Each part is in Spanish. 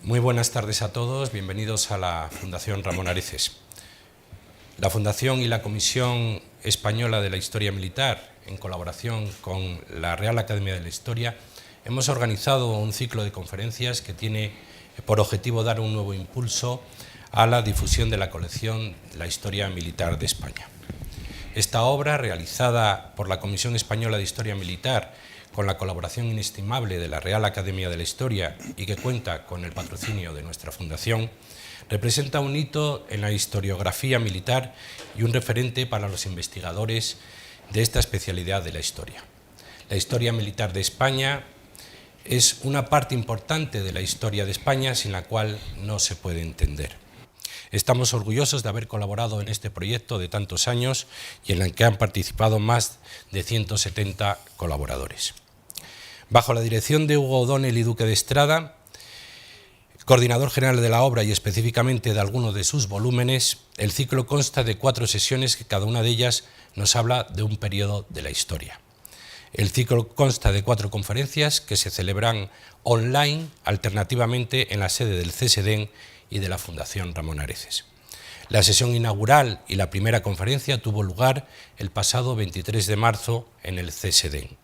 Muy buenas tardes a todos, bienvenidos a la Fundación Ramón Areces. La Fundación y la Comisión Española de la Historia Militar, en colaboración con la Real Academia de la Historia, hemos organizado un ciclo de conferencias que tiene por objetivo dar un nuevo impulso a la difusión de la colección La Historia Militar de España. Esta obra, realizada por la Comisión Española de Historia Militar, con la colaboración inestimable de la Real Academia de la Historia y que cuenta con el patrocinio de nuestra Fundación, representa un hito en la historiografía militar y un referente para los investigadores de esta especialidad de la historia. La historia militar de España es una parte importante de la historia de España sin la cual no se puede entender. Estamos orgullosos de haber colaborado en este proyecto de tantos años y en el que han participado más de 170 colaboradores. Bajo la dirección de Hugo O'Donnell y Duque de Estrada, coordinador general de la obra y específicamente de algunos de sus volúmenes, el ciclo consta de 4 sesiones que cada una de ellas nos habla de un periodo de la historia. El ciclo consta de 4 conferencias que se celebran online alternativamente en la sede del CSDEN y de la Fundación Ramón Areces. La sesión inaugural y la primera conferencia tuvo lugar el pasado 23 de marzo en el CSDEN.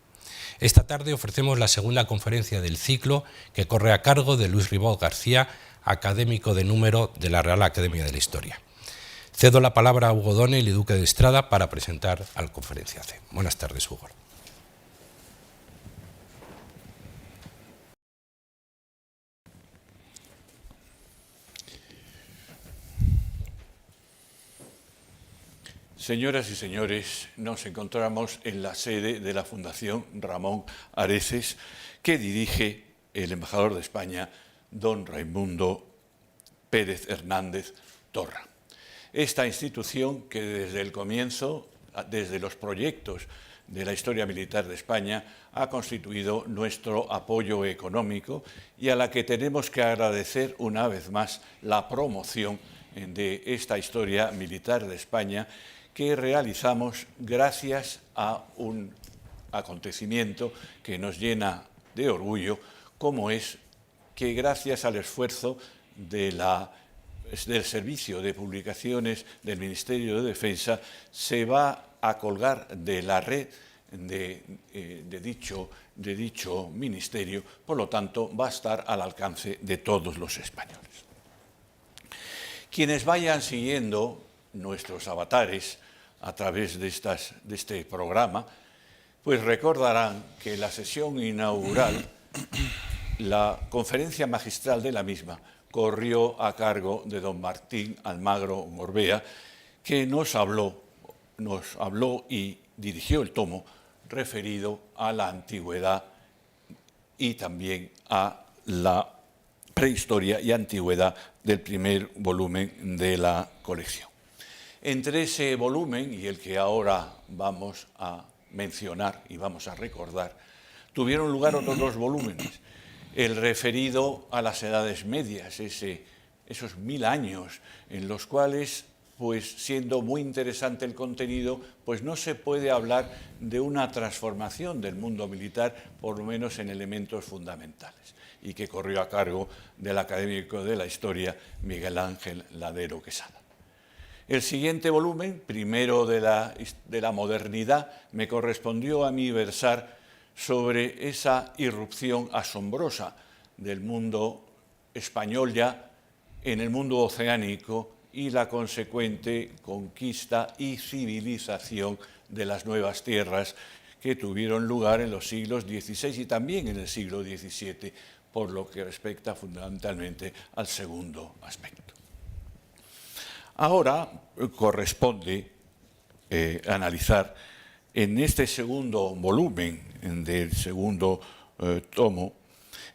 Esta tarde ofrecemos la segunda conferencia del ciclo que corre a cargo de Luis Ribó García, académico de número de la Real Academia de la Historia. Cedo la palabra a Hugo O'Donnell y Duque de Estrada para presentar al conferenciante. Buenas tardes, Hugo. Señoras y señores, nos encontramos en la sede de la Fundación Ramón Areces, que dirige el embajador de España, don Raimundo Pérez Hernández Torra. Esta institución que desde el comienzo, desde los proyectos de la historia militar de España, ha constituido nuestro apoyo económico y a la que tenemos que agradecer una vez más la promoción de esta historia militar de España que realizamos gracias a un acontecimiento que nos llena de orgullo, como es que gracias al esfuerzo del Servicio de Publicaciones del Ministerio de Defensa se va a colgar de la red de dicho ministerio, por lo tanto va a estar al alcance de todos los españoles. Quienes vayan siguiendo nuestros avatares a través de este programa, pues recordarán que la sesión inaugural, la conferencia magistral de la misma, corrió a cargo de don Martín Almagro Gorbea, que nos habló y dirigió el tomo referido a la antigüedad y también a la prehistoria y antigüedad del primer volumen de la colección. Entre ese volumen y el que ahora vamos a mencionar y vamos a recordar, tuvieron lugar otros 2 volúmenes. El referido a las edades medias, esos 1000 años en los cuales, pues siendo muy interesante el contenido, pues no se puede hablar de una transformación del mundo militar, por lo menos en elementos fundamentales, y que corrió a cargo del académico de la historia Miguel Ángel Ladero Quesada. El siguiente volumen, primero de la modernidad, me correspondió a mí versar sobre esa irrupción asombrosa del mundo español ya en el mundo oceánico y la consecuente conquista y civilización de las nuevas tierras que tuvieron lugar en los siglos XVI y también en el siglo XVII, por lo que respecta fundamentalmente al segundo aspecto. Ahora corresponde analizar en este segundo volumen del segundo tomo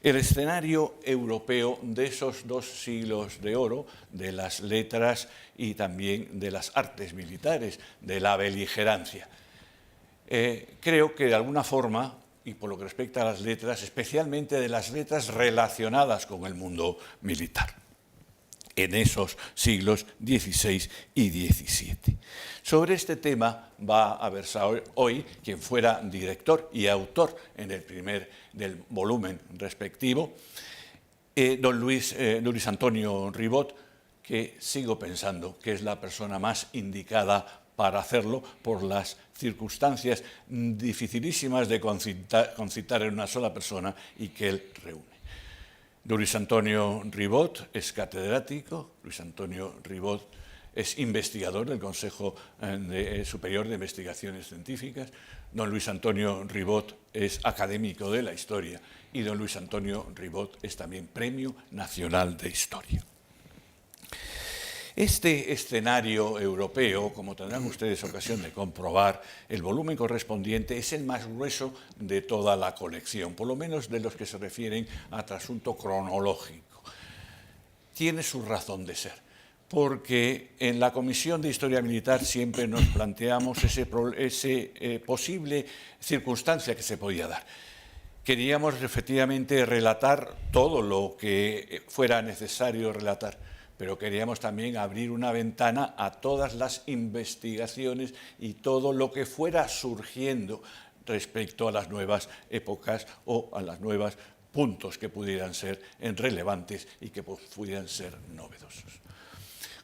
el escenario europeo de esos 2 siglos de oro, de las letras y también de las artes militares, de la beligerancia. Creo que de alguna forma, y por lo que respecta a las letras, especialmente de las letras relacionadas con el mundo militar, en esos siglos XVI y XVII. Sobre este tema va a versar hoy quien fuera director y autor en el del volumen respectivo, don Luis Antonio Ribot, que sigo pensando que es la persona más indicada para hacerlo por las circunstancias dificilísimas de concitar en una sola persona y que él reúne. Luis Antonio Ribot es catedrático, Luis Antonio Ribot es investigador del Consejo Superior de Investigaciones Científicas, don Luis Antonio Ribot es académico de la historia y don Luis Antonio Ribot es también Premio Nacional de Historia. Este escenario europeo, como tendrán ustedes ocasión de comprobar, el volumen correspondiente es el más grueso de toda la colección, por lo menos de los que se refieren a trasunto cronológico. Tiene su razón de ser, porque en la Comisión de Historia Militar siempre nos planteamos esa posible circunstancia que se podía dar. Queríamos efectivamente relatar todo lo que fuera necesario relatar, pero queríamos también abrir una ventana a todas las investigaciones y todo lo que fuera surgiendo respecto a las nuevas épocas o a los nuevos puntos que pudieran ser relevantes y que pudieran ser novedosos.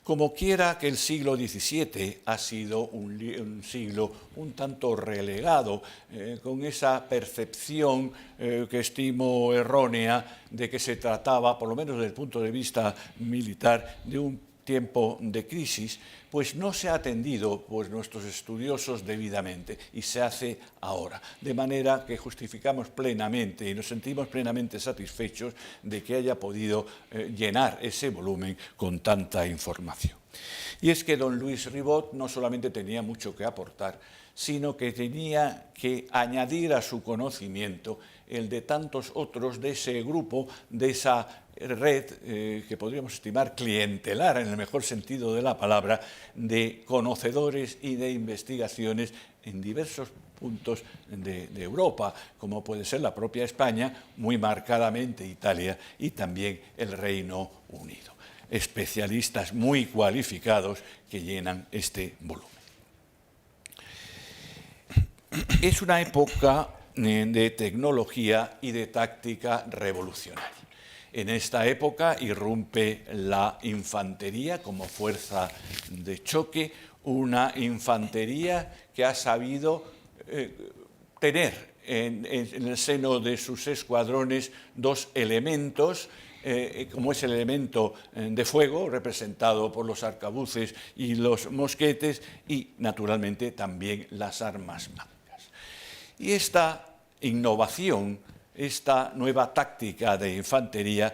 Como quiera que el siglo XVII ha sido un siglo un tanto relegado, con esa percepción que estimo errónea de que se trataba, por lo menos desde el punto de vista militar, de un tiempo de crisis, pues no se ha atendido por nuestros estudiosos debidamente y se hace ahora. De manera que justificamos plenamente y nos sentimos plenamente satisfechos de que haya podido llenar ese volumen con tanta información. Y es que don Luis Ribot no solamente tenía mucho que aportar, sino que tenía que añadir a su conocimiento el de tantos otros de ese grupo, de esa red que podríamos estimar clientelar en el mejor sentido de la palabra, de conocedores y de investigaciones en diversos puntos de Europa, como puede ser la propia España, muy marcadamente Italia y también el Reino Unido. Especialistas muy cualificados que llenan este volumen. Es una época de tecnología y de táctica revolucionaria. En esta época irrumpe la infantería como fuerza de choque, una infantería que ha sabido tener en el seno de sus escuadrones dos elementos, como es el elemento de fuego, representado por los arcabuces y los mosquetes, y naturalmente también las armas blancas. Y esta innovación, esta nueva táctica de infantería,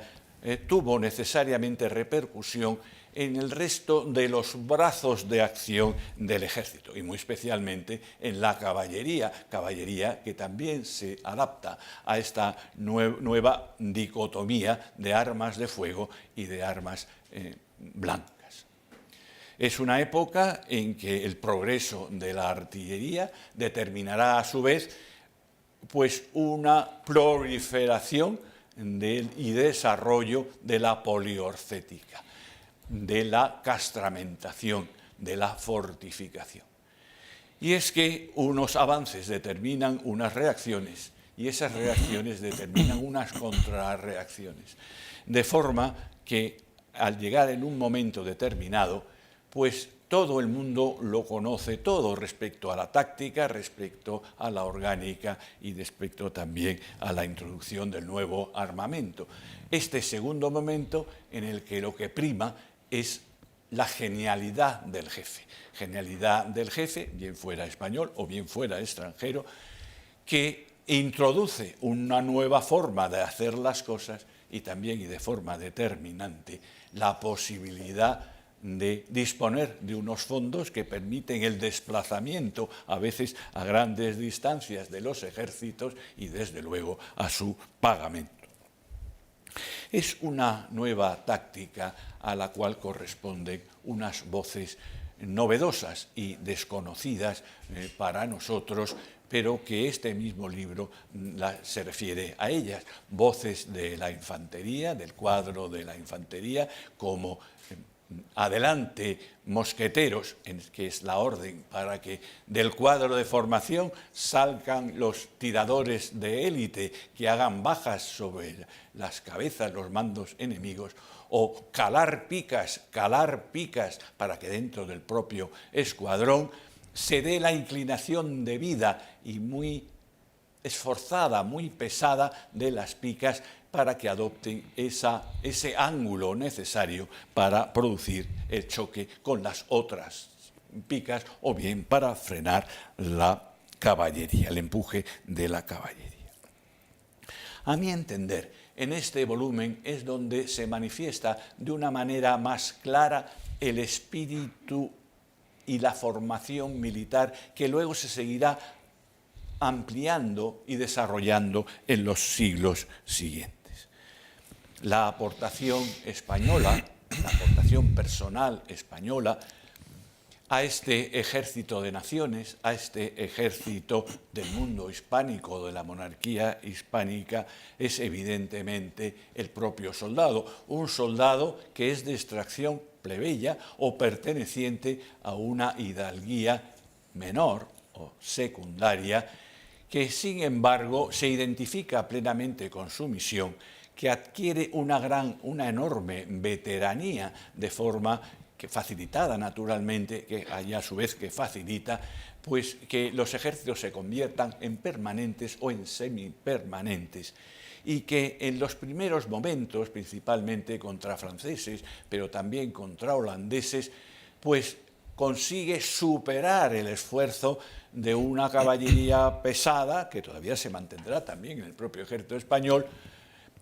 tuvo necesariamente repercusión en el resto de los brazos de acción del ejército y muy especialmente en la caballería que también se adapta a esta nueva dicotomía de armas de fuego y de armas blancas. Es una época en que el progreso de la artillería determinará a su vez pues una proliferación y desarrollo de la poliorcética, de la castramentación, de la fortificación. Y es que unos avances determinan unas reacciones y esas reacciones determinan unas contrarreacciones. De forma que al llegar en un momento determinado, pues todo el mundo lo conoce todo respecto a la táctica, respecto a la orgánica y respecto también a la introducción del nuevo armamento. Este segundo momento en el que lo que prima es la genialidad del jefe, bien fuera español o bien fuera extranjero, que introduce una nueva forma de hacer las cosas y también y de forma determinante la posibilidad de disponer de unos fondos que permiten el desplazamiento, a veces a grandes distancias, de los ejércitos y desde luego a su pagamento. Es una nueva táctica a la cual corresponden unas voces novedosas y desconocidas para nosotros, pero que este mismo libro se refiere a ellas. Voces de la infantería, del cuadro de la infantería, como adelante mosqueteros, que es la orden para que del cuadro de formación salgan los tiradores de élite que hagan bajas sobre las cabezas, los mandos enemigos, o calar picas para que dentro del propio escuadrón se dé la inclinación de vida y muy esforzada, muy pesada de las picas para que adopten ese ángulo necesario para producir el choque con las otras picas o bien para frenar la caballería, el empuje de la caballería. A mi entender, en este volumen es donde se manifiesta de una manera más clara el espíritu y la formación militar que luego se seguirá ampliando y desarrollando en los siglos siguientes. La aportación española, la aportación personal española a este ejército de naciones, a este ejército del mundo hispánico, de la monarquía hispánica, es evidentemente el propio soldado, un soldado que es de extracción plebeya o perteneciente a una hidalguía menor o secundaria, que sin embargo se identifica plenamente con su misión, que adquiere una enorme veteranía de forma que facilitada naturalmente, que a su vez que facilita, pues que los ejércitos se conviertan en permanentes o en semipermanentes, y que en los primeros momentos, principalmente contra franceses, pero también contra holandeses, pues consigue superar el esfuerzo de una caballería pesada, que todavía se mantendrá también en el propio ejército español,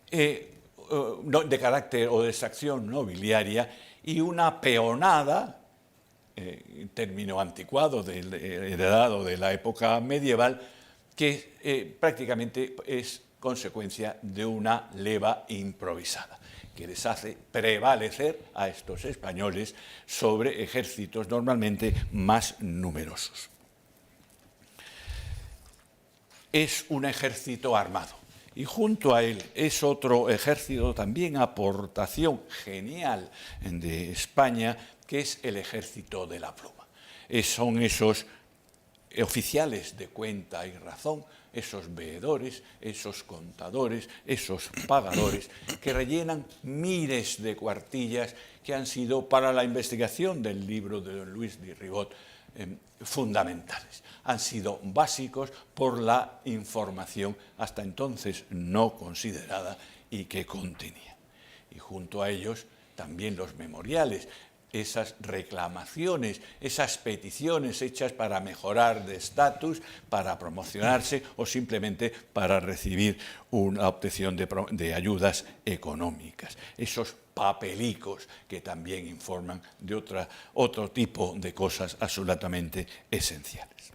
de carácter o de extracción nobiliaria, y una peonada, término anticuado heredado de la época medieval, que prácticamente es consecuencia de una leva improvisada, que les hace prevalecer a estos españoles sobre ejércitos normalmente más numerosos. Es un ejército armado. Y junto a él es otro ejército, también aportación genial de España, que es el ejército de la pluma. Son esos oficiales de cuenta y razón, esos veedores, esos contadores, esos pagadores, que rellenan miles de cuartillas que han sido para la investigación del libro de don Luis de Ribot fundamentales. Han sido básicos por la información hasta entonces no considerada y que contenía. Y junto a ellos también los memoriales, esas reclamaciones, esas peticiones hechas para mejorar de estatus, para promocionarse o simplemente para recibir una obtención de ayudas económicas. Esos papelicos que también informan de otro tipo de cosas absolutamente esenciales.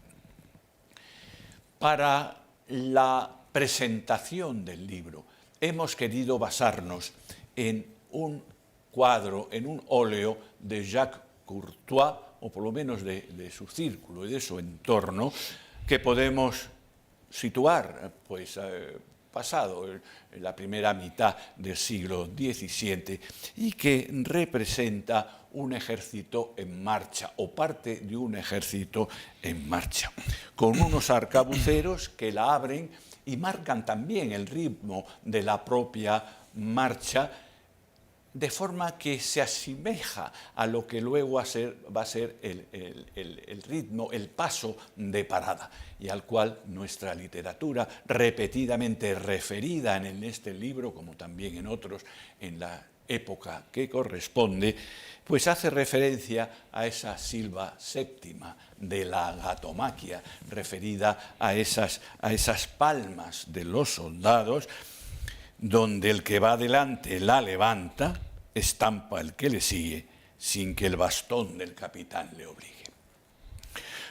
Para la presentación del libro hemos querido basarnos en un cuadro, en un óleo de Jacques Courtois, o por lo menos de su círculo y de su entorno, que podemos situar pues, pasado la primera mitad del siglo XVII y que representa un ejército en marcha o parte de un ejército en marcha, con unos arcabuceros que la abren y marcan también el ritmo de la propia marcha, de forma que se asemeja a lo que luego va a ser el ritmo, el paso de parada, y al cual nuestra literatura, repetidamente referida en este libro, como también en otros, en la época que corresponde, pues hace referencia a esa silva séptima de la gatomaquia, referida a esas palmas de los soldados, donde el que va adelante la levanta, estampa el que le sigue, sin que el bastón del capitán le obligue.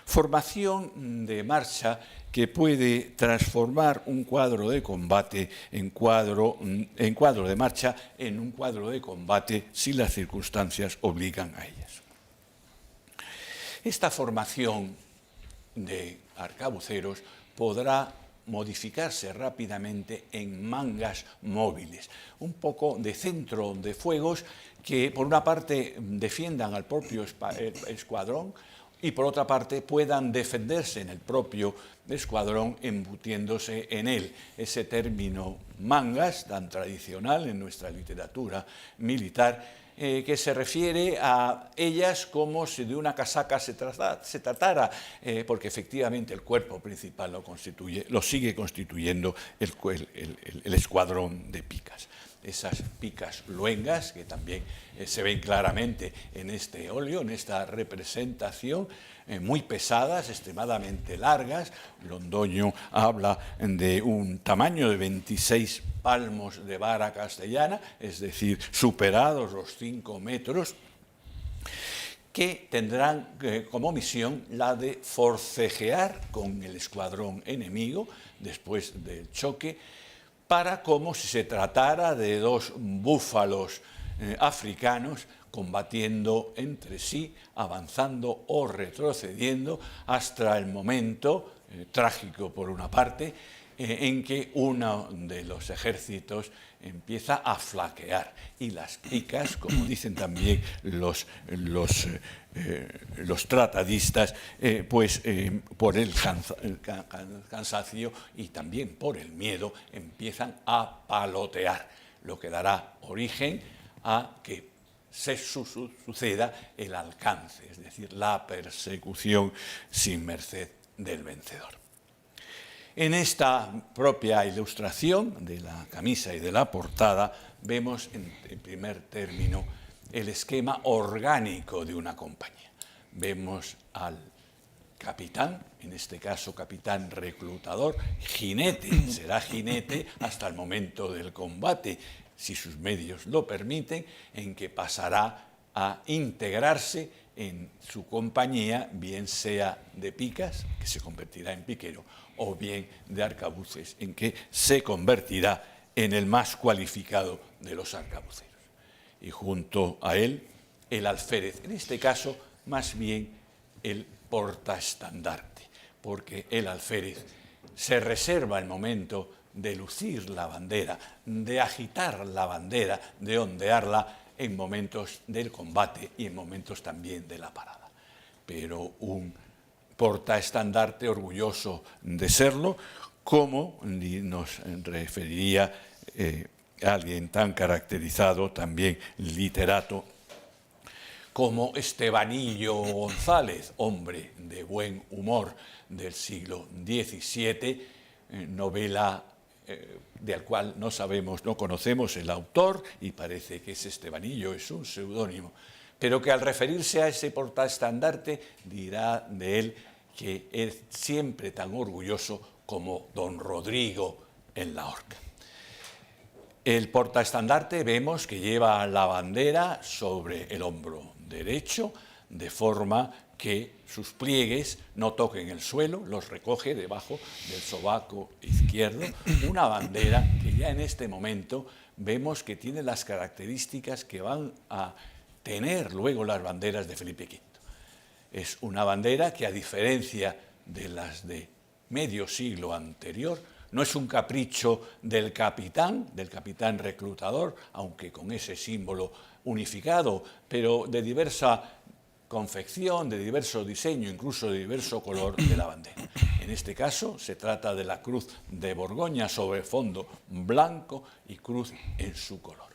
Formación de marcha que puede transformar un cuadro de combate en cuadro de marcha en un cuadro de combate si las circunstancias obligan a ellas. Esta formación de arcabuceros podrá modificarse rápidamente en mangas móviles, un poco de centro de fuegos que por una parte defiendan al propio escuadrón y por otra parte puedan defenderse en el propio escuadrón embutiéndose en él. Ese término mangas, tan tradicional en nuestra literatura militar, que se refiere a ellas como si de una casaca se tratara, porque efectivamente el cuerpo principal lo sigue constituyendo el escuadrón de picas. Esas picas luengas, que también se ven claramente en este óleo, en esta representación, muy pesadas, extremadamente largas. Londoño habla de un tamaño de 26 palmos de vara castellana, es decir, superados los 5 metros, que tendrán como misión la de forcejear con el escuadrón enemigo después del choque, para como si se tratara de dos búfalos africanos combatiendo entre sí, avanzando o retrocediendo hasta el momento trágico por una parte, en que uno de los ejércitos empieza a flaquear y las picas, como dicen también los tratadistas, por el cansancio y también por el miedo empiezan a palotear, lo que dará origen a que suceda el alcance, es decir, la persecución sin merced del vencedor. En esta propia ilustración de la camisa y de la portada vemos en primer término el esquema orgánico de una compañía. Vemos al capitán, en este caso capitán reclutador, jinete, será jinete hasta el momento del combate, si sus medios lo permiten, en que pasará a integrarse en su compañía, bien sea de picas, que se convertirá en piquero, o bien de arcabuces, en que se convertirá en el más cualificado de los arcabuceros. Y junto a él, el alférez, en este caso, más bien el portaestandarte, porque el alférez se reserva el momento de lucir la bandera, de agitar la bandera, de ondearla en momentos del combate y en momentos también de la parada. Pero un portaestandarte orgulloso de serlo, como nos referiría alguien tan caracterizado, también literato, como Estebanillo González, hombre de buen humor del siglo XVII, novela del cual no conocemos el autor, y parece que ese Estebanillo es un seudónimo, pero que al referirse a ese portaestandarte dirá de él que es siempre tan orgulloso como don Rodrigo en la horca. El portaestandarte vemos que lleva la bandera sobre el hombro derecho, de forma que sus pliegues no toquen el suelo, los recoge debajo del sobaco izquierdo, una bandera que ya en este momento vemos que tiene las características que van a tener luego las banderas de Felipe V. Es una bandera que, a diferencia de las de medio siglo anterior, no es un capricho del capitán reclutador, aunque con ese símbolo unificado, pero de diversa confección, de diverso diseño, incluso de diverso color de la bandera. En este caso se trata de la cruz de Borgoña sobre fondo blanco y cruz en su color.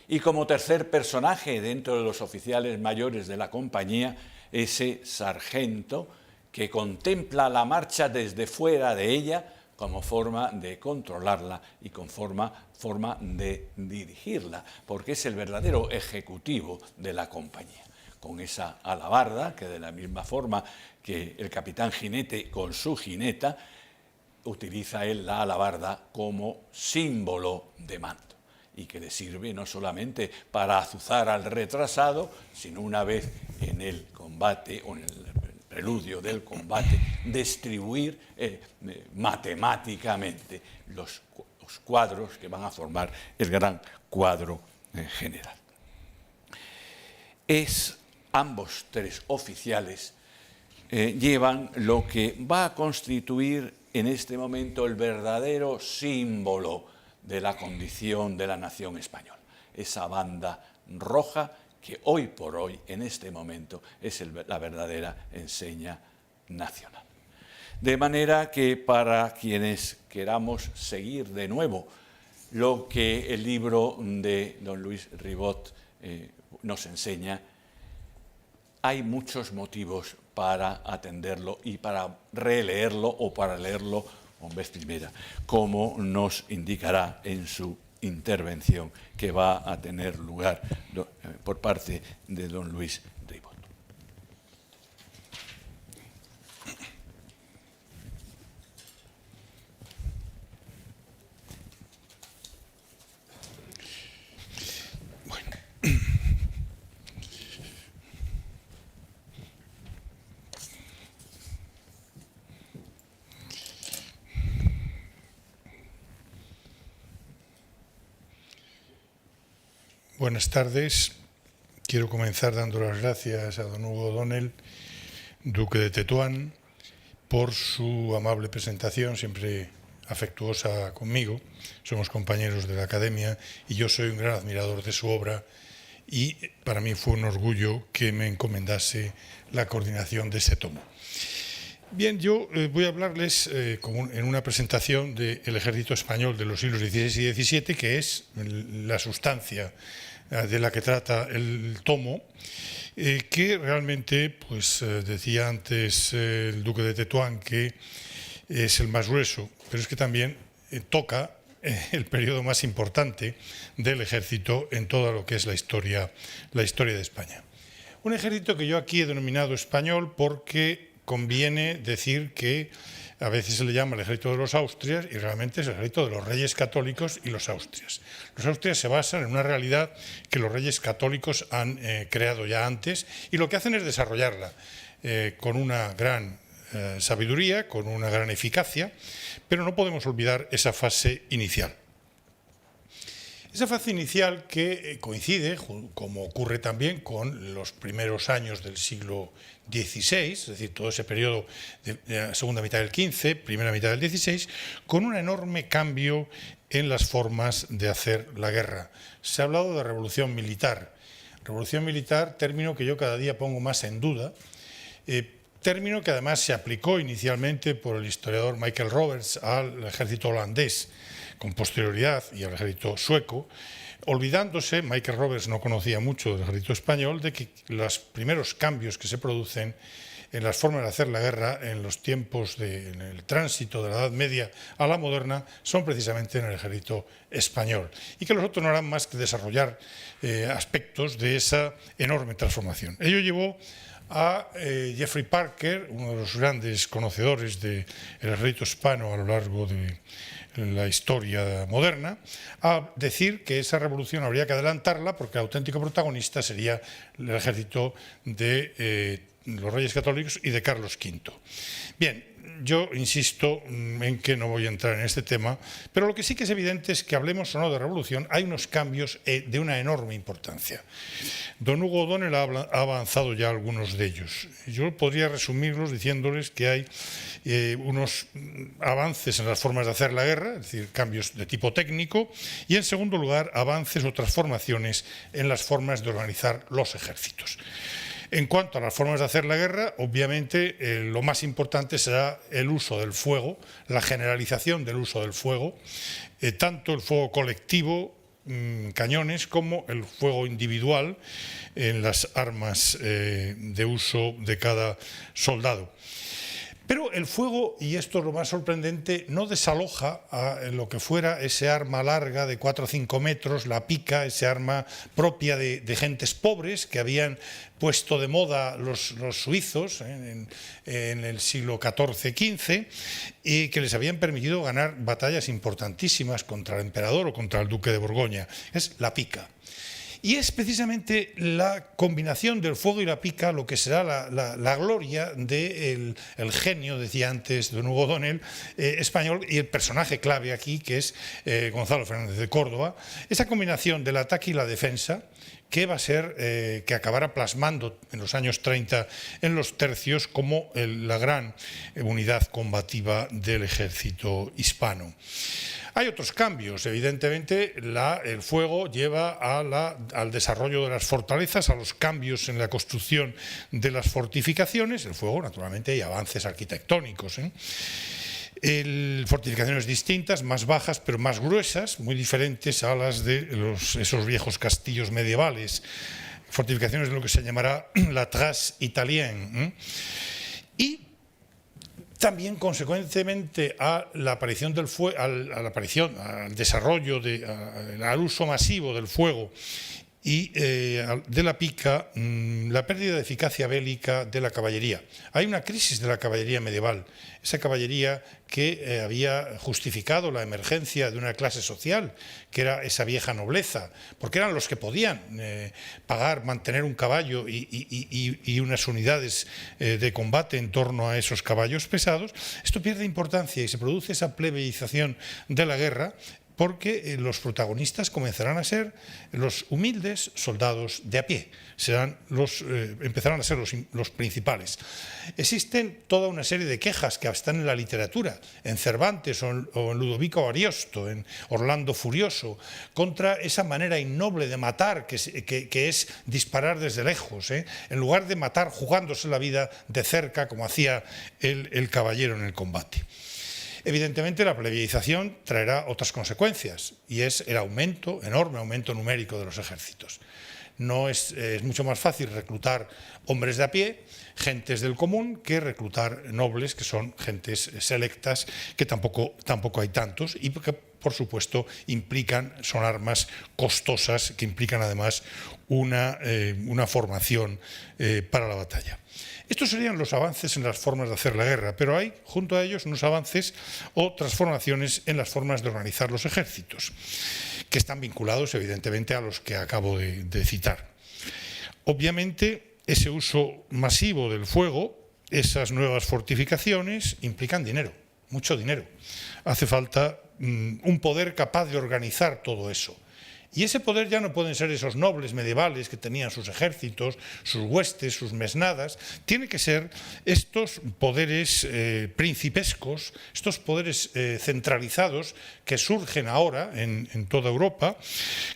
Y como tercer personaje dentro de los oficiales mayores de la compañía, ese sargento que contempla la marcha desde fuera de ella como forma de controlarla y como forma de dirigirla, porque es el verdadero ejecutivo de la compañía. Con esa alabarda, que de la misma forma que el capitán jinete con su jineta, utiliza él la alabarda como símbolo de mando, y que le sirve no solamente para azuzar al retrasado, sino una vez en el combate o en el preludio del combate, distribuir matemáticamente los cuadros que van a formar el gran cuadro general. Ambos tres oficiales llevan lo que va a constituir en este momento el verdadero símbolo de la condición de la nación española. Esa banda roja que hoy por hoy, en este momento, es la verdadera enseña nacional. De manera que para quienes queramos seguir de nuevo lo que el libro de don Luis Ribot nos enseña, hay muchos motivos para atenderlo y para releerlo o para leerlo una vez primera, como nos indicará en su intervención que va a tener lugar por parte de don Luis Ribot. Buenas tardes. Quiero comenzar dando las gracias a don Hugo O'Donnell, duque de Tetuán, por su amable presentación, siempre afectuosa conmigo. Somos compañeros de la Academia y yo soy un gran admirador de su obra y para mí fue un orgullo que me encomendase la coordinación de este tomo. Bien, yo voy a hablarles en una presentación del ejército español de los siglos XVI y XVII, que es la sustancia de la que trata el tomo, que realmente, pues decía antes el duque de Tetuán que es el más grueso, pero es que también toca el periodo más importante del ejército en todo lo que es la historia de España. Un ejército que yo aquí he denominado español porque conviene decir que a veces se le llama el ejército de los Austrias y realmente es el ejército de los reyes católicos y los Austrias. Los Austrias se basan en una realidad que los reyes católicos han creado ya antes y lo que hacen es desarrollarla con una gran sabiduría, con una gran eficacia, pero no podemos olvidar esa fase inicial. Esa fase inicial que coincide, como ocurre también con los primeros años del siglo XVI, es decir, todo ese periodo de la segunda mitad del XV, primera mitad del XVI, con un enorme cambio en las formas de hacer la guerra. Se ha hablado de revolución militar, término que yo cada día pongo más en duda, término que además se aplicó inicialmente por el historiador Michael Roberts al ejército holandés, con posterioridad, y al ejército sueco, olvidándose, Michael Roberts no conocía mucho del ejército español, de que los primeros cambios que se producen en las formas de hacer la guerra en los tiempos en el tránsito de la Edad Media a la moderna son precisamente en el ejército español y que los otros no harán más que desarrollar aspectos de esa enorme transformación. Ello llevó a Jeffrey Parker, uno de los grandes conocedores del ejército hispano a lo largo de la historia moderna, a decir que esa revolución habría que adelantarla porque el auténtico protagonista sería el ejército de los Reyes Católicos y de Carlos V. Bien, yo insisto en que no voy a entrar en este tema, pero lo que sí que es evidente es que hablemos o no de revolución, hay unos cambios de una enorme importancia. Don Hugo O'Donnell ha avanzado ya algunos de ellos. Yo podría resumirlos diciéndoles que hay unos avances en las formas de hacer la guerra, es decir, cambios de tipo técnico, y en segundo lugar, avances o transformaciones en las formas de organizar los ejércitos. En cuanto a las formas de hacer la guerra, obviamente lo más importante será el uso del fuego, la generalización del uso del fuego, tanto el fuego colectivo, cañones, como el fuego individual en las armas de uso de cada soldado. Pero el fuego, y esto es lo más sorprendente, no desaloja a lo que fuera ese arma larga de 4 o 5 metros, la pica, ese arma propia de gentes pobres que habían puesto de moda los suizos en el siglo XIV-XV y que les habían permitido ganar batallas importantísimas contra el emperador o contra el duque de Borgoña. Es la pica. Y es precisamente la combinación del fuego y la pica lo que será la gloria del genio, decía antes don Hugo O'Donnell, español, y el personaje clave aquí, que es Gonzalo Fernández de Córdoba. Esa combinación del ataque y la defensa, que va a ser, que acabará plasmando en los años 30 en los tercios como la gran unidad combativa del ejército hispano. Hay otros cambios, evidentemente el fuego lleva al desarrollo de las fortalezas, a los cambios en la construcción de las fortificaciones. El fuego, naturalmente, hay avances arquitectónicos, fortificaciones distintas, más bajas pero más gruesas, muy diferentes a las de esos viejos castillos medievales, fortificaciones de lo que se llamará la trace italienne. Y también, consecuentemente, a la aparición del fuego, al desarrollo, al uso masivo del fuego y de la pica, la pérdida de eficacia bélica de la caballería. Hay una crisis de la caballería medieval, esa caballería que había justificado la emergencia de una clase social, que era esa vieja nobleza, porque eran los que podían pagar, mantener un caballo y unas unidades de combate en torno a esos caballos pesados. Esto pierde importancia y se produce esa plebeización de la guerra, porque los protagonistas comenzarán a ser los humildes soldados de a pie, empezarán a ser los principales. Existen toda una serie de quejas que están en la literatura, en Cervantes o en Ludovico Ariosto, en Orlando Furioso, contra esa manera innoble de matar que es disparar desde lejos, en lugar de matar jugándose la vida de cerca como hacía el caballero en el combate. Evidentemente, la plebeización traerá otras consecuencias, y es el enorme aumento numérico de los ejércitos. Es mucho más fácil reclutar hombres de a pie, gentes del común, que reclutar nobles, que son gentes selectas, que tampoco hay tantos, y que, por supuesto, son armas costosas, que implican además una formación para la batalla. Estos serían los avances en las formas de hacer la guerra, pero hay, junto a ellos, unos avances o transformaciones en las formas de organizar los ejércitos, que están vinculados, evidentemente, a los que acabo de citar. Obviamente, ese uso masivo del fuego, esas nuevas fortificaciones, implican dinero, mucho dinero. Hace falta un poder capaz de organizar todo eso. Y ese poder ya no pueden ser esos nobles medievales que tenían sus ejércitos, sus huestes, sus mesnadas. Tiene que ser estos poderes principescos, estos poderes centralizados que surgen ahora en toda Europa,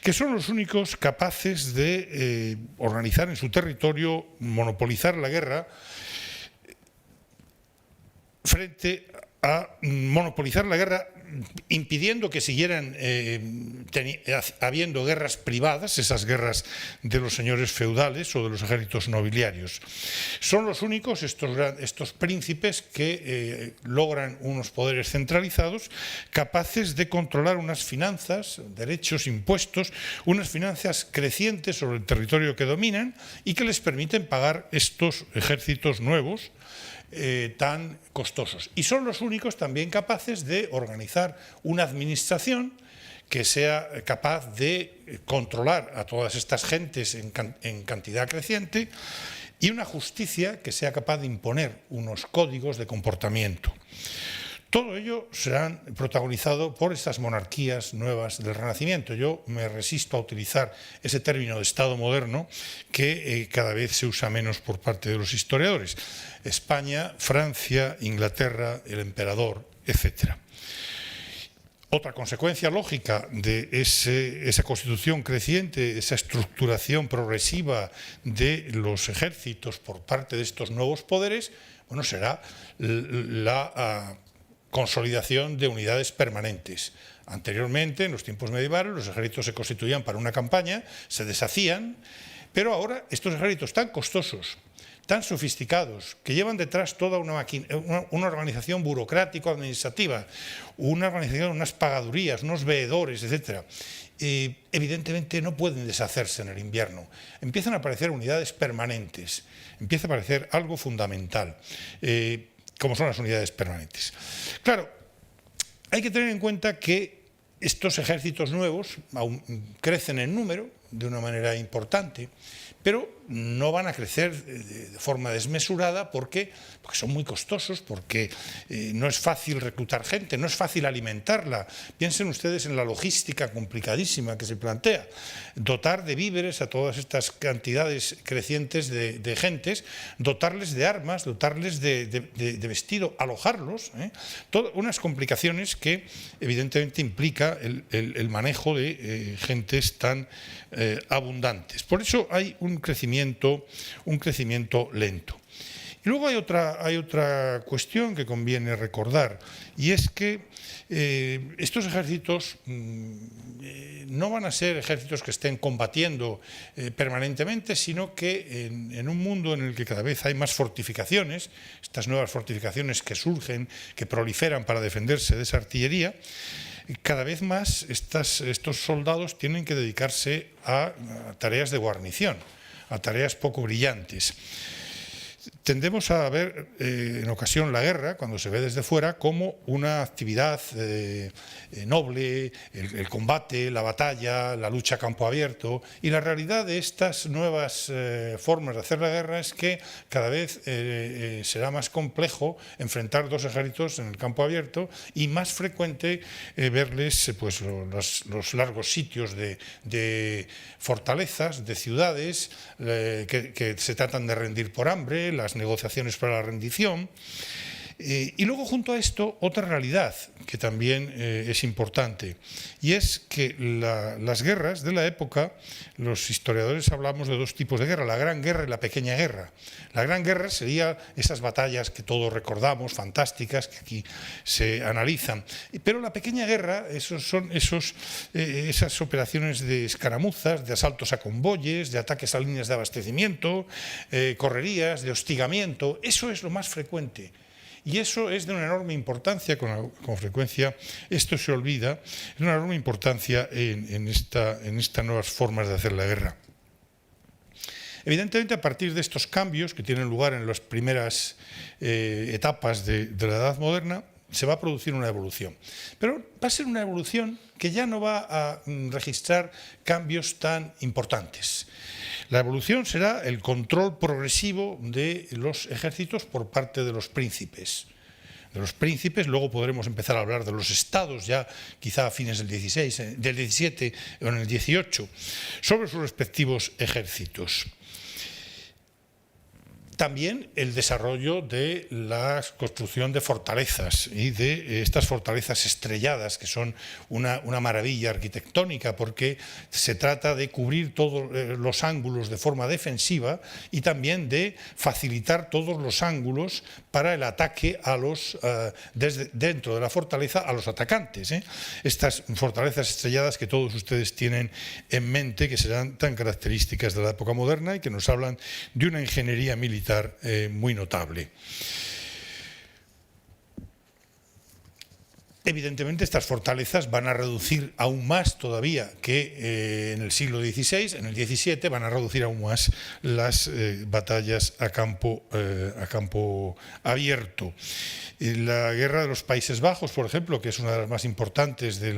que son los únicos capaces de organizar en su territorio, monopolizar la guerra, frente a monopolizar la guerra, impidiendo que siguieran habiendo guerras privadas, esas guerras de los señores feudales o de los ejércitos nobiliarios. Son los únicos, estos príncipes, que logran unos poderes centralizados capaces de controlar unas finanzas, derechos, impuestos, unas finanzas crecientes sobre el territorio que dominan y que les permiten pagar estos ejércitos nuevos tan costosos. Y son los únicos también capaces de organizar una administración que sea capaz de controlar a todas estas gentes en cantidad creciente, y una justicia que sea capaz de imponer unos códigos de comportamiento. Todo ello será protagonizado por estas monarquías nuevas del Renacimiento. Yo me resisto a utilizar ese término de Estado moderno, que cada vez se usa menos por parte de los historiadores. España, Francia, Inglaterra, el emperador, etc. Otra consecuencia lógica de esa constitución creciente, esa estructuración progresiva de los ejércitos por parte de estos nuevos poderes, será la consolidación de unidades permanentes. Anteriormente, en los tiempos medievales, los ejércitos se constituían para una campaña, se deshacían, pero ahora estos ejércitos tan costosos, tan sofisticados, que llevan detrás toda una organización burocrático-administrativa, una organización, unas pagadurías, unos veedores, etc., evidentemente no pueden deshacerse en el invierno. Empiezan a aparecer unidades permanentes, empieza a aparecer algo fundamental, como son las unidades permanentes. Claro, hay que tener en cuenta que estos ejércitos nuevos crecen en número, de una manera importante, pero no van a crecer de forma desmesurada porque son muy costosos, porque no es fácil reclutar gente, no es fácil alimentarla. Piensen ustedes en la logística complicadísima que se plantea. Dotar de víveres a todas estas cantidades crecientes de gentes, dotarles de armas, dotarles de vestido, alojarlos, todas unas complicaciones que evidentemente implica el manejo de gentes tan abundantes. Por eso hay un crecimiento lento. Y luego hay otra cuestión que conviene recordar, y es que estos ejércitos no van a ser ejércitos que estén combatiendo permanentemente, sino que en un mundo en el que cada vez hay más fortificaciones, estas nuevas fortificaciones que surgen, que proliferan para defenderse de esa artillería, cada vez más estos soldados tienen que dedicarse a tareas de guarnición, a tareas poco brillantes. Tendemos a ver en ocasión la guerra, cuando se ve desde fuera, como una actividad noble, el combate, la batalla, la lucha a campo abierto, y la realidad de estas nuevas formas de hacer la guerra es que cada vez será más complejo enfrentar dos ejércitos en el campo abierto y más frecuente verles pues, los largos sitios de fortalezas, de ciudades que se tratan de rendir por hambre, las negociaciones para la rendición. Y luego, junto a esto, otra realidad que también es importante, y es que las guerras de la época, los historiadores hablamos de dos tipos de guerra, la gran guerra y la pequeña guerra. La gran guerra sería esas batallas que todos recordamos, fantásticas, que aquí se analizan. Pero la pequeña guerra, esas operaciones de escaramuzas, de asaltos a convoyes, de ataques a líneas de abastecimiento, correrías, de hostigamiento, eso es lo más frecuente. Y eso es de una enorme importancia, con frecuencia esto se olvida, es de una enorme importancia en estas nuevas formas de hacer la guerra. Evidentemente, a partir de estos cambios que tienen lugar en las primeras etapas de la Edad Moderna, se va a producir una evolución. Pero va a ser una evolución que ya no va a registrar cambios tan importantes. La evolución será el control progresivo de los ejércitos por parte de los príncipes. Luego podremos empezar a hablar de los estados, ya quizá a fines del 17 o en el 18, sobre sus respectivos ejércitos. También el desarrollo de la construcción de fortalezas y de estas fortalezas estrelladas, que son una maravilla arquitectónica, porque se trata de cubrir todos los ángulos de forma defensiva y también de facilitar todos los ángulos para el ataque desde dentro de la fortaleza a los atacantes. Estas fortalezas estrelladas que todos ustedes tienen en mente, que serán tan características de la época moderna y que nos hablan de una ingeniería militar muy notable. Evidentemente, estas fortalezas van a reducir aún más todavía que en el siglo XVI, en el XVII van a reducir aún más las batallas a campo abierto. La guerra de los Países Bajos, por ejemplo, que es una de las más importantes de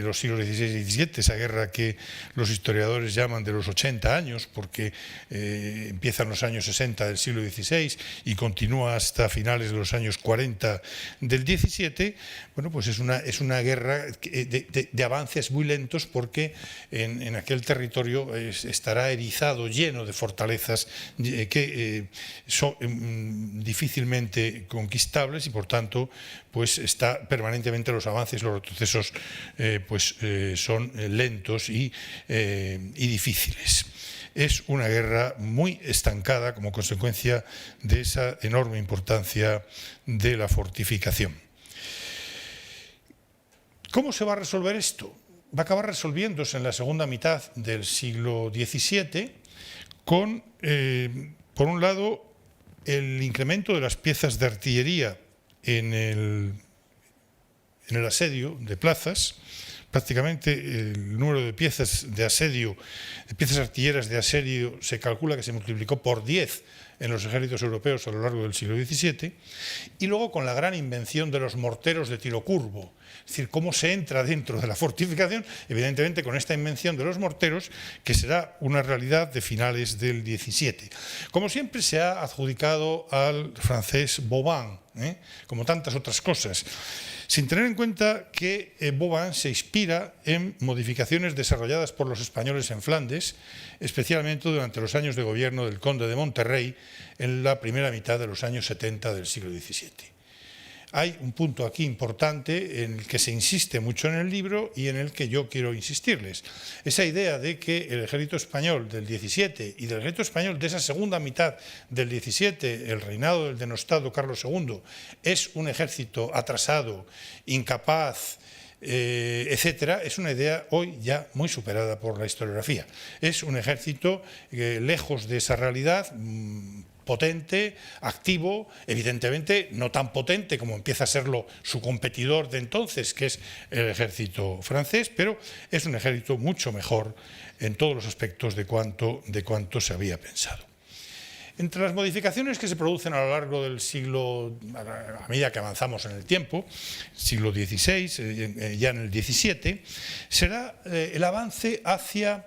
los siglos XVI y XVII, esa guerra que los historiadores llaman de los 80 años, porque empieza en los años 60 del siglo XVI y continúa hasta finales de los años 40 del XVII, bueno, pues es una guerra de avances muy lentos, porque en aquel territorio estará erizado, lleno de fortalezas que son difícilmente conquistables, y por tanto pues está permanentemente los avances, los retrocesos son lentos y difíciles. Es una guerra muy estancada como consecuencia de esa enorme importancia de la fortificación. ¿Cómo se va a resolver esto? Va a acabar resolviéndose en la segunda mitad del siglo XVII con, por un lado, el incremento de las piezas de artillería en el asedio de plazas. Prácticamente el número de piezas de asedio, de piezas artilleras de asedio, se calcula que se multiplicó por 10 en los ejércitos europeos a lo largo del siglo XVII, y luego con la gran invención de los morteros de tiro curvo. Es decir, cómo se entra dentro de la fortificación, evidentemente con esta invención de los morteros, que será una realidad de finales del XVII. Como siempre se ha adjudicado al francés Vauban, como tantas otras cosas, sin tener en cuenta que Vauban se inspira en modificaciones desarrolladas por los españoles en Flandes, especialmente durante los años de gobierno del conde de Monterrey en la primera mitad de los años 70 del siglo XVII. Hay un punto aquí importante en el que se insiste mucho en el libro y en el que yo quiero insistirles. Esa idea de que el ejército español del XVII y del ejército español de esa segunda mitad del XVII, el reinado del denostado Carlos II, es un ejército atrasado, incapaz, etcétera, es una idea hoy ya muy superada por la historiografía. Es un ejército lejos de esa realidad, potente, activo, evidentemente no tan potente como empieza a serlo su competidor de entonces, que es el ejército francés, pero es un ejército mucho mejor en todos los aspectos de cuanto se había pensado. Entre las modificaciones que se producen a lo largo del siglo, a medida que avanzamos en el tiempo, siglo XVI, ya en el XVII, será el avance hacia,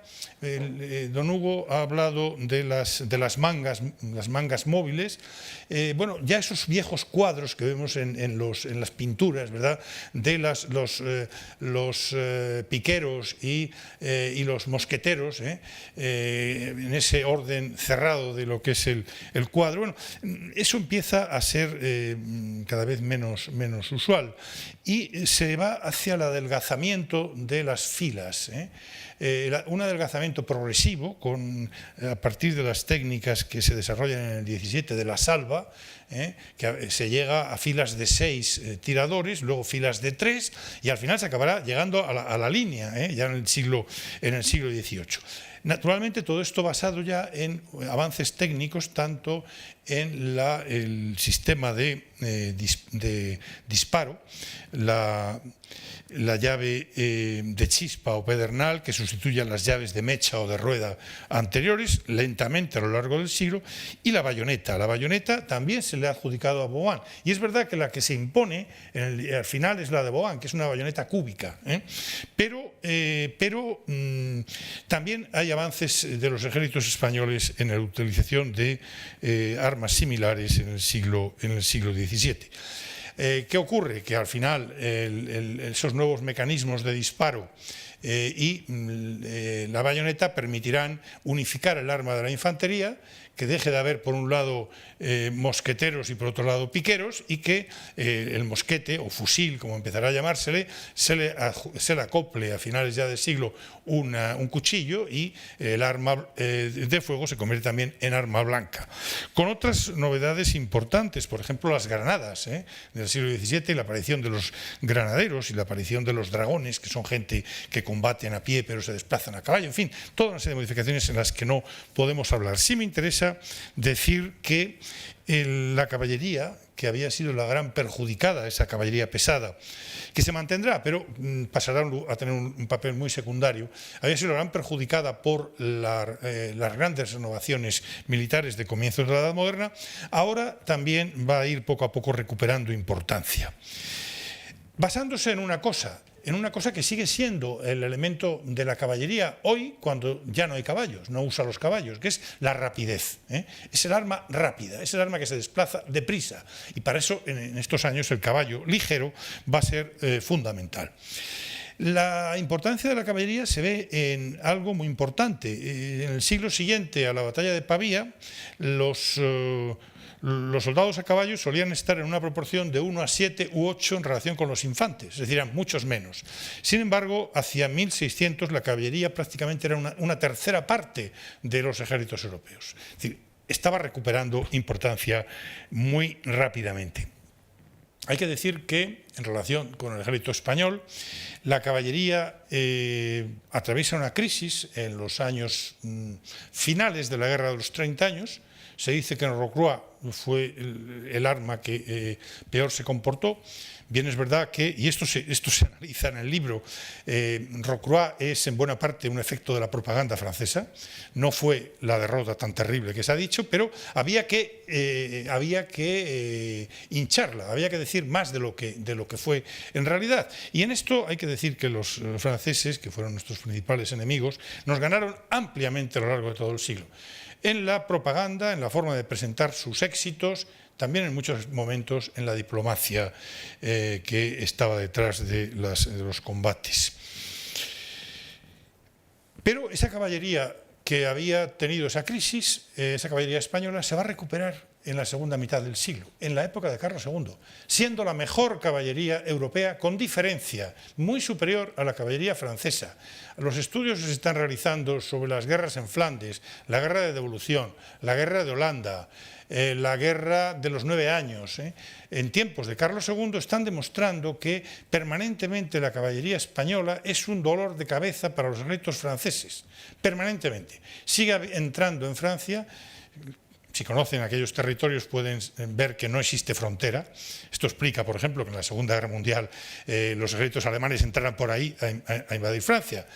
don Hugo ha hablado de las mangas móviles, bueno, ya esos viejos cuadros que vemos en las pinturas, ¿verdad?, de los piqueros y los mosqueteros, en ese orden cerrado de lo que es el cuadro. Bueno, eso empieza a ser cada vez menos usual y se va hacia el adelgazamiento de las filas. Un adelgazamiento progresivo a partir de las técnicas que se desarrollan en el XVII de la salva, que se llega a filas de 6 tiradores, luego filas de 3 y al final se acabará llegando a la línea, ya en el siglo XVIII. Naturalmente todo esto basado ya en avances técnicos, tanto en el sistema de disparo, la llave de chispa o pedernal que sustituye a las llaves de mecha o de rueda anteriores lentamente a lo largo del siglo, y la bayoneta. La bayoneta también se le ha adjudicado a Vauban, y es verdad que la que se impone al final es la de Vauban, que es una bayoneta cúbica, pero también hay avances de los ejércitos españoles en la utilización de armas similares en el siglo XVII. ¿Qué ocurre? Que al final esos nuevos mecanismos de disparo y la bayoneta permitirán unificar el arma de la infantería, que deje de haber por un lado mosqueteros y por otro lado piqueros, y que el mosquete o fusil, como empezará a llamársele, se le acople a finales ya del siglo un cuchillo, y el arma de fuego se convierte también en arma blanca. Con otras novedades importantes, por ejemplo las granadas del siglo XVII, y la aparición de los granaderos y la aparición de los dragones, que son gente que combaten a pie pero se desplazan a caballo, en fin, toda una serie de modificaciones en las que no podemos hablar. Sí me interesa decir que la caballería, que había sido la gran perjudicada, esa caballería pesada, que se mantendrá, pero pasará a tener un papel muy secundario, había sido la gran perjudicada por las grandes renovaciones militares de comienzos de la Edad Moderna, ahora también va a ir poco a poco recuperando importancia. Basándose en una cosa que sigue siendo el elemento de la caballería hoy, cuando ya no hay caballos, no usa los caballos, que es la rapidez. Es el arma rápida, es el arma que se desplaza deprisa, y para eso en estos años el caballo ligero va a ser fundamental. La importancia de la caballería se ve en algo muy importante. En el siglo siguiente a la batalla de Pavía, los soldados a caballo solían estar en una proporción de 1 a 7 u 8 en relación con los infantes, es decir, eran muchos menos. Sin embargo, hacia 1600 la caballería prácticamente era una tercera parte de los ejércitos europeos. Es decir, estaba recuperando importancia muy rápidamente. Hay que decir que, en relación con el ejército español, la caballería atraviesa una crisis en los años finales de la Guerra de los 30 años. Se dice que en Rocroi fue el arma que peor se comportó. Bien es verdad que, y esto se analiza en el libro, Rocroi es en buena parte un efecto de la propaganda francesa. No fue la derrota tan terrible que se ha dicho, pero había que hincharla, había que decir más de lo que fue en realidad. Y en esto hay que decir que los franceses, que fueron nuestros principales enemigos, nos ganaron ampliamente a lo largo de todo el siglo. En la propaganda, en la forma de presentar sus éxitos, también en muchos momentos en la diplomacia que estaba detrás de los combates. Pero esa caballería que había tenido esa crisis, esa caballería española, se va a recuperar en la segunda mitad del siglo, en la época de Carlos II, siendo la mejor caballería europea con diferencia, muy superior a la caballería francesa. Los estudios que se están realizando sobre las guerras en Flandes, la guerra de devolución, la guerra de Holanda, la guerra de los 9 años, en tiempos de Carlos II, están demostrando que permanentemente la caballería española es un dolor de cabeza para los ejércitos franceses, permanentemente. Sigue entrando en Francia. Si conocen aquellos territorios pueden ver que no existe frontera. Esto explica, por ejemplo, que en la Segunda Guerra Mundial los ejércitos alemanes entraran por ahí a invadir Francia.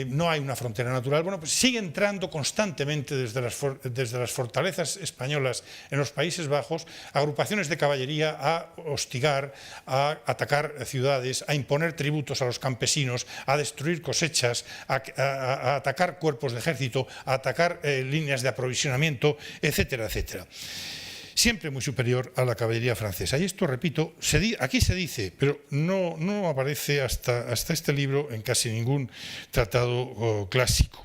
No hay una frontera natural. Bueno, pues sigue entrando constantemente desde las fortalezas españolas en los Países Bajos agrupaciones de caballería a hostigar, a atacar ciudades, a imponer tributos a los campesinos, a destruir cosechas, a atacar cuerpos de ejército, a atacar líneas de aprovisionamiento, etcétera, etcétera. Siempre muy superior a la caballería francesa. Y esto, repito, aquí se dice, pero no aparece hasta este libro en casi ningún tratado clásico.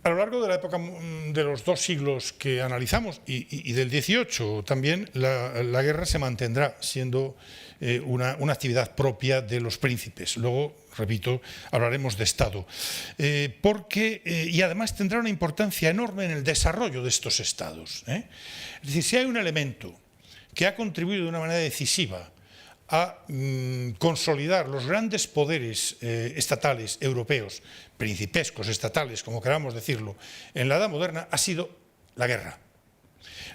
A lo largo de la época de los 2 siglos que analizamos, y del XVIII también, la guerra se mantendrá siendo una actividad propia de los príncipes. Luego, repito, hablaremos de Estado. Y además tendrá una importancia enorme en el desarrollo de estos estados. Es decir, si hay un elemento que ha contribuido de una manera decisiva a consolidar los grandes poderes estatales europeos, principescos, estatales, como queramos decirlo, en la Edad Moderna, ha sido la guerra.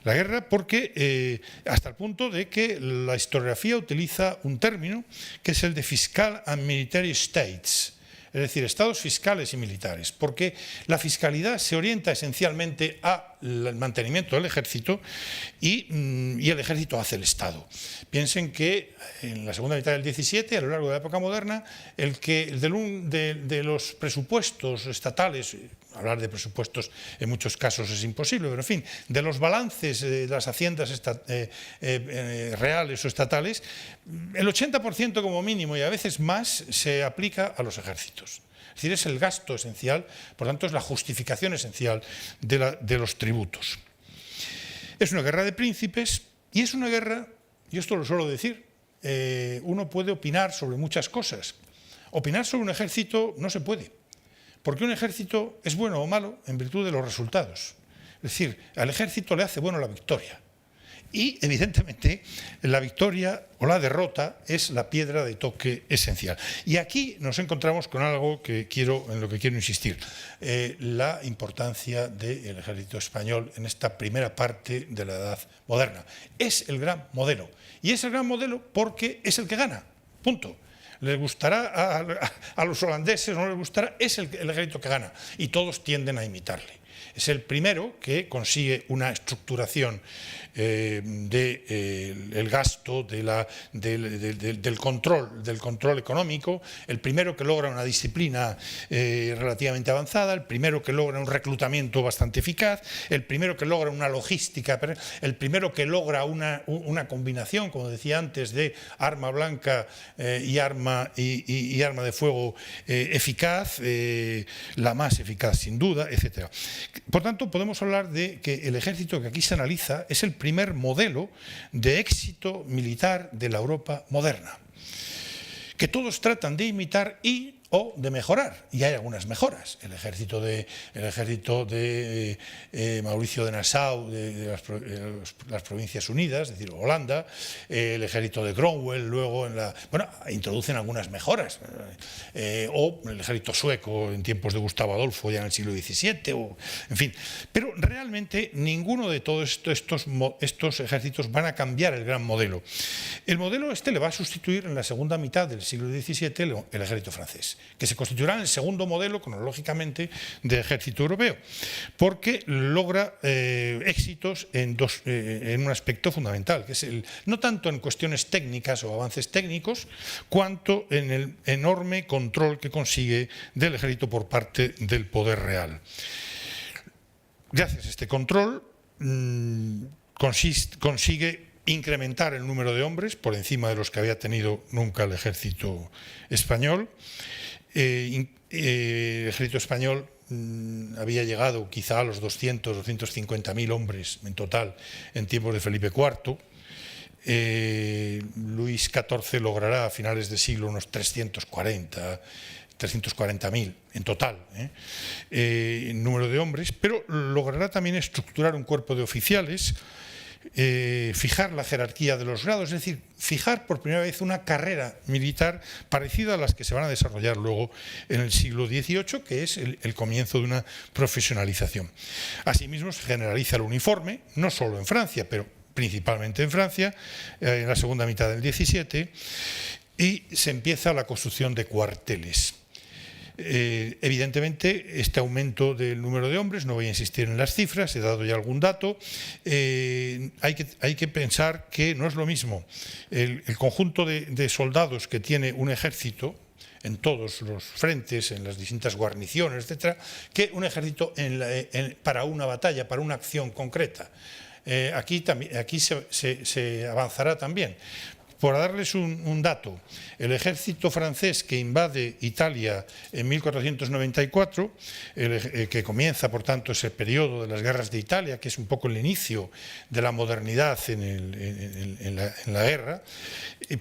La guerra porque, hasta el punto de que la historiografía utiliza un término que es el de Fiscal and Military States, es decir, estados fiscales y militares, porque la fiscalidad se orienta esencialmente al mantenimiento del ejército y el ejército hace el Estado. Piensen que en la segunda mitad del XVII, a lo largo de la época moderna, de los presupuestos estatales, hablar de presupuestos en muchos casos es imposible, pero en fin, de los balances de las haciendas reales o estatales, el 80% como mínimo y a veces más se aplica a los ejércitos. Es decir, es el gasto esencial, por tanto es la justificación esencial de los tributos. Es una guerra de príncipes y es una guerra, y esto lo suelo decir, uno puede opinar sobre muchas cosas. Opinar sobre un ejército no se puede. Porque un ejército es bueno o malo en virtud de los resultados. Es decir, al ejército le hace bueno la victoria. Y, evidentemente, la victoria o la derrota es la piedra de toque esencial. Y aquí nos encontramos con algo en lo que quiero insistir. La importancia del ejército español en esta primera parte de la Edad Moderna. Es el gran modelo. Y es el gran modelo porque es el que gana. Punto. Les gustará a los holandeses, no les gustará, es el ejército que gana y todos tienden a imitarle. Es el primero que consigue una estructuración del gasto, del control económico, el primero que logra una disciplina relativamente avanzada, el primero que logra un reclutamiento bastante eficaz, el primero que logra una logística, el primero que logra una combinación, como decía antes, de arma blanca y arma de fuego eficaz, la más eficaz sin duda, etc. Por tanto, podemos hablar de que el ejército que aquí se analiza es el primer modelo de éxito militar de la Europa moderna, que todos tratan de imitar y o de mejorar, y hay algunas mejoras. El ejército de Mauricio de Nassau, de las Provincias Unidas, es decir, Holanda, el ejército de Cromwell, luego introducen algunas mejoras, o el ejército sueco en tiempos de Gustavo Adolfo, ya en el siglo XVII, en fin. Pero realmente ninguno de todos estos ejércitos van a cambiar el gran modelo. El modelo le va a sustituir en la segunda mitad del siglo XVII el ejército francés, que se constituirá en el segundo modelo, cronológicamente, de ejército europeo, porque logra éxitos en un aspecto fundamental, que es no tanto en cuestiones técnicas o avances técnicos, cuanto en el enorme control que consigue del ejército por parte del poder real. Gracias a este control consigue incrementar el número de hombres por encima de los que había tenido nunca el ejército español. El ejército español había llegado quizá a los 250.000 hombres en total en tiempos de Felipe IV. Luis XIV logrará a finales de siglo unos 340.000 en total, en número de hombres, pero logrará también estructurar un cuerpo de oficiales, fijar la jerarquía de los grados, es decir, fijar por primera vez una carrera militar parecida a las que se van a desarrollar luego en el siglo XVIII, que es el comienzo de una profesionalización. Asimismo, se generaliza el uniforme, no solo en Francia, pero principalmente en Francia, en la segunda mitad del XVII, y se empieza la construcción de cuarteles. Evidentemente, este aumento del número de hombres, no voy a insistir en las cifras, he dado ya algún dato, hay que pensar que no es lo mismo el conjunto de soldados que tiene un ejército en todos los frentes, en las distintas guarniciones, etcétera, que un ejército para una batalla, para una acción concreta. Aquí se avanzará también. Por darles un dato, el ejército francés que invade Italia en 1494, que comienza por tanto ese periodo de las guerras de Italia, que es un poco el inicio de la modernidad en la guerra,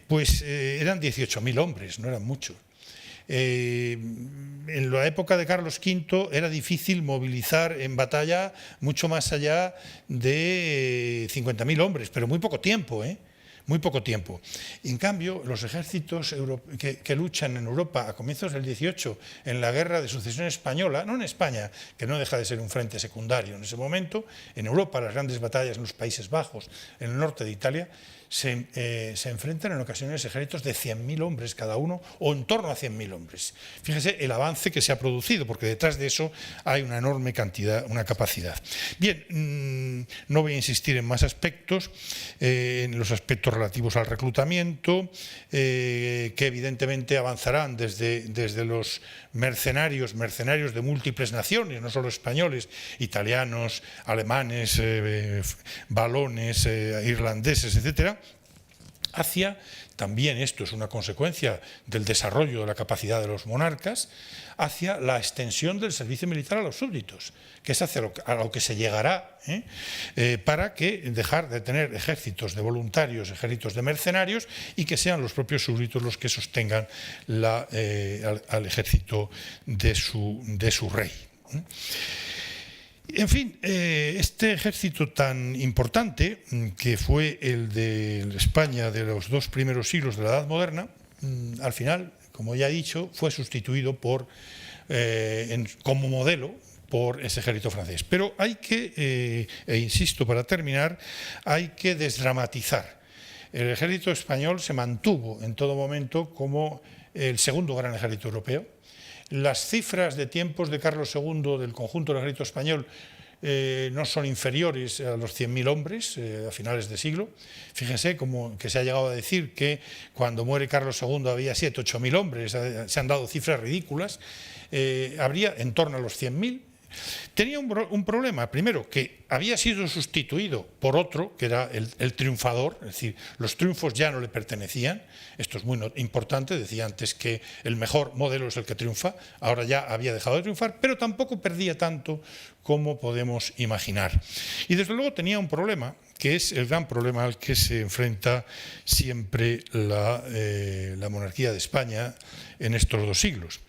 pues eran 18.000 hombres, no eran muchos. En la época de Carlos V era difícil movilizar en batalla mucho más allá de 50.000 hombres, pero muy poco tiempo, muy poco tiempo. En cambio, los ejércitos que luchan en Europa a comienzos del XVIII en la guerra de sucesión española, no en España, que no deja de ser un frente secundario en ese momento, en Europa las grandes batallas en los Países Bajos, en el norte de Italia, se enfrentan en ocasiones ejércitos de 100.000 hombres cada uno, o en torno a 100.000 hombres. Fíjese el avance que se ha producido, porque detrás de eso hay una enorme cantidad, una capacidad. Bien, no voy a insistir en más aspectos, en los aspectos relativos al reclutamiento, que evidentemente avanzarán desde los mercenarios de múltiples naciones, no solo españoles, italianos, alemanes, valones, irlandeses, etcétera, hacia, también esto es una consecuencia del desarrollo de la capacidad de los monarcas, hacia la extensión del servicio militar a los súbditos, que es hacia a lo que se llegará, para que dejar de tener ejércitos de voluntarios, ejércitos de mercenarios, y que sean los propios súbditos los que sostengan al ejército de su rey. En fin, este ejército tan importante, que fue el de España de los 2 primeros siglos de la Edad Moderna, al final, como ya he dicho, fue sustituido como modelo por ese ejército francés. Pero hay que, insisto para terminar, hay que desdramatizar. El ejército español se mantuvo en todo momento como el segundo gran ejército europeo. Las cifras de tiempos de Carlos II del conjunto del ejército español no son inferiores a los 100.000 hombres a finales de siglo. Fíjense como que se ha llegado a decir que cuando muere Carlos II había 7.000 o 8.000 hombres, se han dado cifras ridículas. Habría en torno a los 100.000, Tenía un problema, primero, que había sido sustituido por otro, que era el triunfador, es decir, los triunfos ya no le pertenecían. Esto es muy importante, decía antes que el mejor modelo es el que triunfa, ahora ya había dejado de triunfar, pero tampoco perdía tanto como podemos imaginar. Y desde luego tenía un problema, que es el gran problema al que se enfrenta siempre la monarquía de España en estos 2 siglos.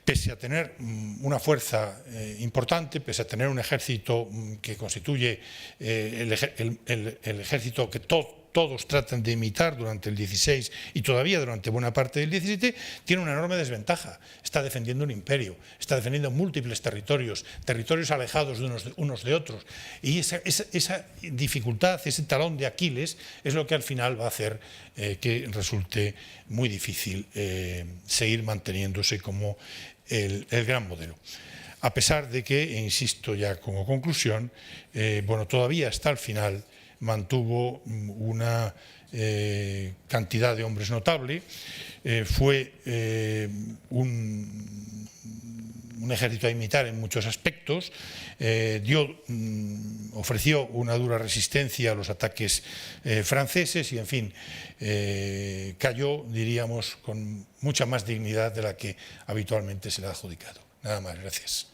Pese a tener una fuerza importante, pese a tener un ejército que constituye el ejército que todos tratan de imitar durante el XVI y todavía durante buena parte del XVII, tiene una enorme desventaja. Está defendiendo un imperio, está defendiendo múltiples territorios alejados de unos de otros. Y esa dificultad, ese talón de Aquiles, es lo que al final va a hacer que resulte muy difícil seguir manteniéndose como el gran modelo. A pesar de que, insisto ya como conclusión, todavía hasta el final mantuvo una cantidad de hombres notable, fue un ejército a imitar en muchos aspectos, ofreció una dura resistencia a los ataques franceses y, en fin, cayó, diríamos, con mucha más dignidad de la que habitualmente se le ha adjudicado. Nada más, gracias.